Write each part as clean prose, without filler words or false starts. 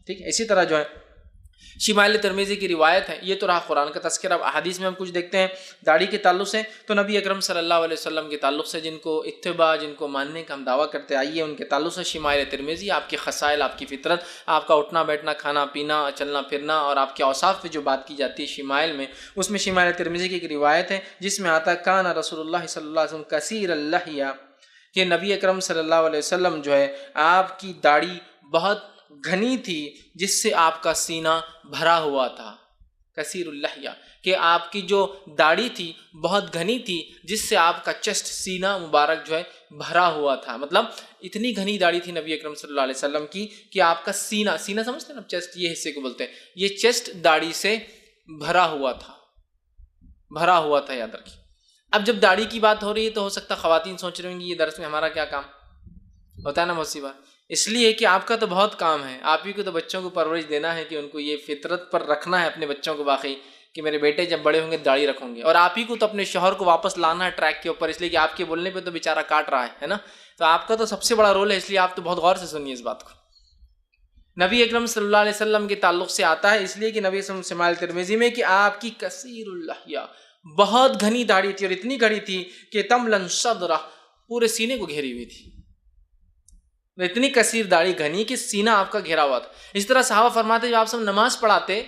ٹھیک ہے. اسی طرح جو ہے شمائل ترمذی کی روایت ہے. یہ تو رہا قرآن کا تذکرہ. اب احادیث میں ہم کچھ دیکھتے ہیں داڑھی کے تعلق سے. تو نبی اکرم صلی اللہ علیہ وسلم کے تعلق سے جن کو اتباع، جن کو ماننے کا ہم دعویٰ کرتے آئیے، ان کے تعلق سے شمائل ترمذی آپ کے خصائل، آپ کی فطرت، آپ کا اٹھنا بیٹھنا، کھانا پینا، چلنا پھرنا اور آپ کے اوصاف پہ جو بات کی جاتی ہے شمائل میں، اس میں شمائل ترمذی کی ایک روایت ہے جس میں آتا ہے کان رسول اللہ صلی اللہ علیہ وسلم کثیر اللحیہ، کہ نبی اکرم صلی اللہ علیہ وسلم جو ہے آپ کی داڑھی بہت گھنی تھی جس سے آپ کا سینہ بھرا ہوا تھا. کثیر اللحیہ کہ آپ کی جو داڑھی تھی بہت گھنی تھی جس سے آپ کا چیسٹ، سینہ مبارک جو ہے بھرا ہوا تھا. مطلب اتنی گھنی داڑھی تھی نبی اکرم صلی اللہ علیہ وسلم کی کہ آپ کا سینہ سمجھتے ہیں نا، چیسٹ یہ حصے کو بولتے ہیں، یہ چیسٹ داڑھی سے بھرا ہوا تھا. یاد رکھیے. اب جب داڑھی کی بات ہو رہی ہے تو ہو سکتا خواتین سوچ رہی ہوں گی یہ درس میں ہمارا کیا کام ہوتا ہے نا مصیبہ. اس لیے کہ آپ کا تو بہت کام ہے، آپ ہی کو تو بچوں کو پرورش دینا ہے کہ ان کو یہ فطرت پر رکھنا ہے اپنے بچوں کو واقعی کہ میرے بیٹے جب بڑے ہوں گے داڑھی رکھوں گے، اور آپ ہی کو تو اپنے شوہر کو واپس لانا ہے ٹریک کے اوپر، اس لیے کہ آپ کے بولنے پہ تو بیچارہ کاٹ رہا ہے نا. تو آپ کا تو سب سے بڑا رول ہے، اس لیے آپ تو بہت غور سے سنیے اس بات کو. نبی اکرم صلی اللہ علیہ وسلم کے تعلق سے آتا ہے اس لیے کہ نبی صلی اللہ علیہ وسلم شمائل ترمذی میں کہ آپ کی کثیر اللحیہ بہت گھنی داڑھی تھی، اور اتنی گھنی تھی کہ تملن صدرہ پورے سینے کو گھیری ہوئی تھی. اتنی کثیر داڑھی گھنی کہ سینہ آپ کا گھیرا ہوا تھا. اس طرح صحابہ فرماتے جب آپ سب نماز پڑھاتے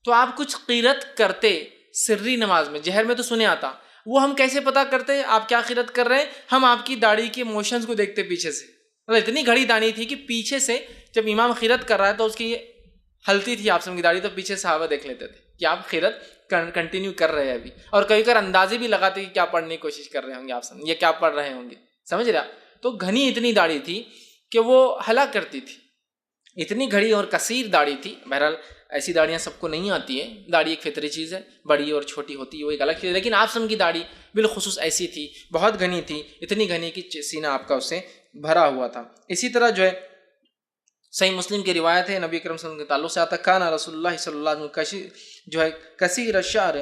تو آپ کچھ قیرت کرتے سری نماز میں، جہر میں تو سنے آتا. وہ ہم کیسے پتہ کرتے آپ کیا قیرت کر رہے ہیں؟ ہم آپ کی داڑھی کے موشنز کو دیکھتے پیچھے سے. مطلب اتنی گھڑی داڑھی تھی کہ پیچھے سے جب امام قیرت کر رہا ہے تو اس کی یہ ہلتی تھی آپ سب کی داڑھی، تو پیچھے صحابہ دیکھ لیتے تھے کہ آپ قیرت کنٹینیو کر رہے ہیں ابھی. اور کبھی کبھار اندازے بھی لگاتے کہ کیا پڑھنے کی کوشش کر رہے ہوں گے آپ سب، یہ کیا پڑھ رہے ہوں گے، سمجھ رہا. تو گھنی اتنی داڑھی تھی کہ وہ ہلا کرتی تھی. اتنی گھڑی اور کثیر داڑھی تھی. بہرحال ایسی داڑیاں سب کو نہیں آتی ہیں، داڑھی ایک فطری چیز ہے، بڑی اور چھوٹی ہوتی ہے وہ ایک الگ چیز ہے، لیکن آپ سب کی داڑھی بالخصوص ایسی تھی، بہت گھنی تھی، اتنی گھنی کہ سینہ آپ کا اس سے بھرا ہوا تھا. اسی طرح جو ہے صحیح مسلم کی روایت ہے نبی اکرم صلی اللہ علیہ وسلم کے تعلق سے آتا کان رسول اللہ صلی اللہ علیہ وسلم جو ہے کثیر الشعر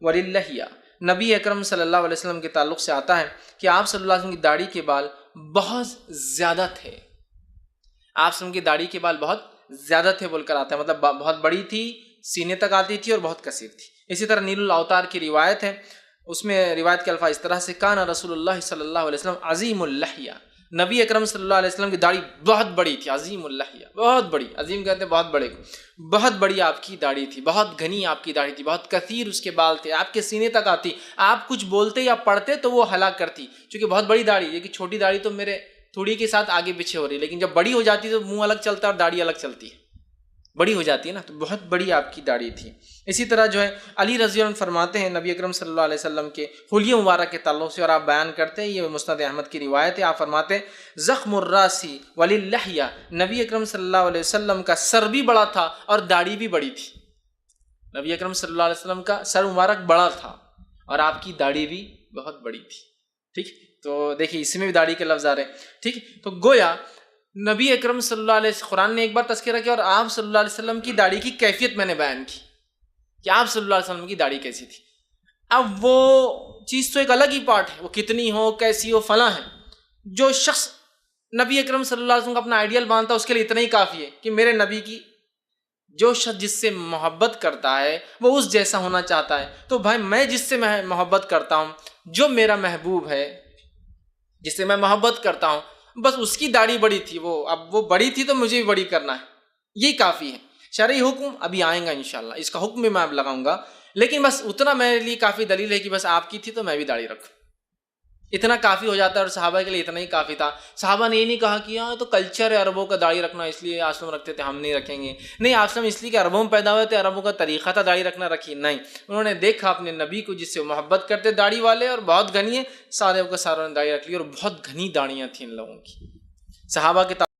وللحیہ. نبی اکرم صلی اللہ علیہ وسلم کے تعلق سے آتا ہے کہ آپ صلی اللہ علیہ وسلم کی داڑھی کے بال بہت زیادہ تھے. آپ صلی اللہ علیہ وسلم کی داڑھی کے بال بہت زیادہ تھے بول کر آتا ہے، مطلب بہت بڑی تھی، سینے تک آتی تھی اور بہت کثیر تھی. اسی طرح نیل الاوتار کی روایت ہے، اس میں روایت کے الفاظ اس طرح سے کان رسول اللہ صلی اللہ علیہ وسلم عظیم اللحیہ. نبی اکرم صلی اللہ علیہ وسلم کی داڑھی بہت بڑی تھی، عظیم اللحیہ، بہت بڑی. عظیم کہتے ہیں بہت بڑے کو، بہت بڑی آپ کی داڑھی تھی، بہت گھنی آپ کی داڑھی تھی، بہت کثیر اس کے بال تھے، آپ کے سینے تک آتی. آپ کچھ بولتے یا پڑھتے تو وہ ہلا کرتی، چونکہ بہت بڑی داڑھی. یہ کہ چھوٹی داڑھی تو میرے تھوڑی کے ساتھ آگے پیچھے ہو رہی ہے، لیکن جب بڑی ہو جاتی تو منہ الگ چلتا ہے اور داڑھی الگ چلتی ہے، بڑی ہو جاتی ہے نا. تو بہت بڑی آپ کی داڑھی تھی. اسی طرح جو ہے علی رضی اللہ عنہ فرماتے ہیں نبی اکرم صلی اللہ علیہ وسلم کے حلیہ مبارک کے تعلق سے، اور آپ بیان کرتے ہیں یہ مسند احمد کی روایت ہے. آپ فرماتے ہیں زخم الراسی وللحیہ، نبی اکرم صلی اللہ علیہ وسلم کا سر بھی بڑا تھا اور داڑھی بھی بڑی تھی. نبی اکرم صلی اللہ علیہ وسلم کا سر مبارک بڑا تھا اور آپ کی داڑھی بھی بہت بڑی تھی. ٹھیک، تو دیکھیے اس میں بھی داڑھی کے لفظ آ رہے ہیں. ٹھیک، تو گویا نبی اکرم صلی اللہ علیہ وسلم، قرآن نے ایک بار تذکرہ کیا اور آپ صلی اللہ علیہ وسلم کی داڑھی کی کیفیت میں نے بیان کی کہ آپ صلی اللہ علیہ وسلم کی داڑھی کیسی تھی. اب وہ چیز تو ایک الگ ہی پارٹ ہے، وہ کتنی ہو، کیسی ہو، فلاں ہے. جو شخص نبی اکرم صلی اللہ علیہ وسلم کا اپنا آئیڈیل مانتا ہے اس کے لیے اتنا ہی کافی ہے کہ میرے نبی کی، جو شخص جس سے محبت کرتا ہے وہ اس جیسا ہونا چاہتا ہے. تو بھائی میں جس سے محبت کرتا ہوں، جو میرا محبوب ہے جس سے میں محبت کرتا ہوں، بس اس کی داڑھی بڑی تھی، اب وہ بڑی تھی تو مجھے بھی بڑی کرنا ہے، یہی کافی ہے. شرعی حکم ابھی آئیں گا انشاءاللہ، اس کا حکم بھی میں اب لگاؤں گا، لیکن بس اتنا میرے لیے کافی دلیل ہے کہ بس آپ کی تھی تو میں بھی داڑھی رکھوں، اتنا کافی ہو جاتا ہے. اور صحابہ کے لیے اتنا ہی کافی تھا. صحابہ نے یہ نہیں کہا کہ ہاں تو کلچر ہے عربوں کا داڑھی رکھنا، اس لیے آسلم رکھتے تھے ہم نہیں رکھیں گے. نہیں، آسلم اس لیے کہ عربوں میں پیدا ہوئے تھے، عربوں کا طریقہ تھا داڑھی رکھنا، رکھی نہیں. انہوں نے دیکھا اپنے نبی کو جس سے محبت کرتے داڑھی والے اور بہت گھنی ہے، سارے کو ساروں نے داڑھی رکھ لی اور بہت گھنی داڑیاں تھیں ان لوگوں کی. صحابہ کے